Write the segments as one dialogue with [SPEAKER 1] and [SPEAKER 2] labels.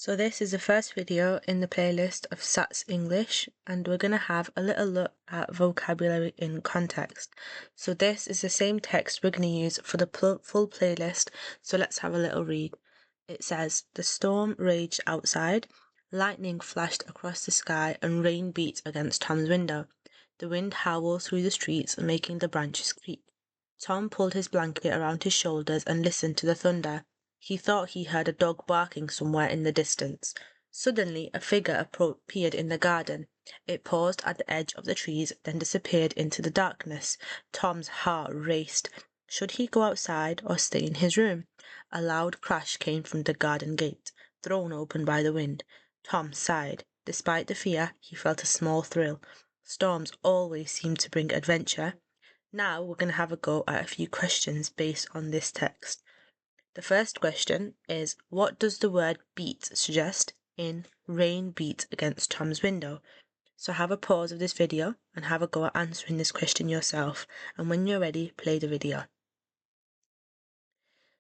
[SPEAKER 1] So this is the first video in the playlist of SATS English, and we're going to have a little look at vocabulary in context. So this is the same text we're going to use for the full playlist, so let's have a little read. It says, "The storm raged outside, lightning flashed across the sky and rain beat against Tom's window. The wind howled through the streets, making the branches creak. Tom pulled his blanket around his shoulders and listened to the thunder. He thought he heard a dog barking somewhere in the distance. Suddenly, a figure appeared in the garden. It paused at the edge of the trees, then disappeared into the darkness. Tom's heart raced. Should he go outside or stay in his room? A loud crash came from the garden gate, thrown open by the wind. Tom sighed. Despite the fear, he felt a small thrill. Storms always seem to bring adventure. Now we're going to have a go at a few questions based on this text. The first question is, what does the word beat suggest in rain beat against Tom's window? So have a pause of this video and have a go at answering this question yourself, and when you're ready, play the video.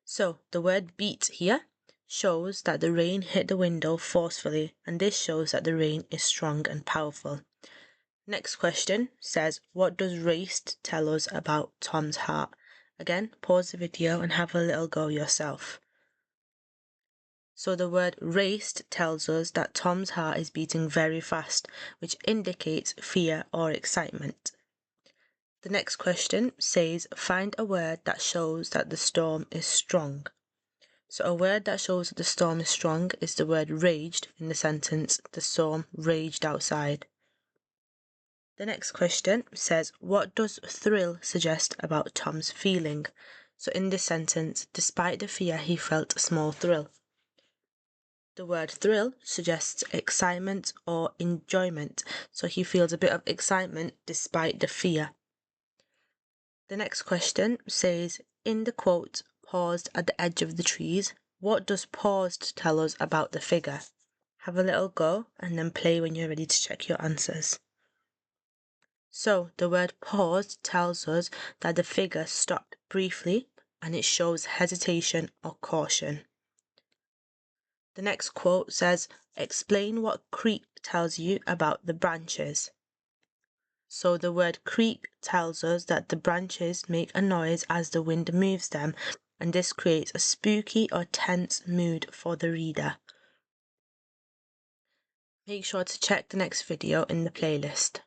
[SPEAKER 1] So the word beat here shows that the rain hit the window forcefully, and this shows that the rain is strong and powerful. Next question says, what does raced tell us about Tom's heart? Again, pause the video and have a little go yourself. So the word raced tells us that Tom's heart is beating very fast, which indicates fear or excitement. The next question says, find a word that shows that the storm is strong. So a word that shows that the storm is strong is the word raged in the sentence, the storm raged outside. The next question says, what does thrill suggest about Tom's feeling? So in this sentence, despite the fear, he felt a small thrill. The word thrill suggests excitement or enjoyment, so he feels a bit of excitement despite the fear. The next question says, in the quote, paused at the edge of the trees, what does paused tell us about the figure? Have a little go and then play when you're ready to check your answers. So the word paused tells us that the figure stopped briefly and it shows hesitation or caution. The next quote says, explain what creak tells you about the branches. So the word creak tells us that the branches make a noise as the wind moves them, and this creates a spooky or tense mood for the reader. Make sure to check the next video in the playlist.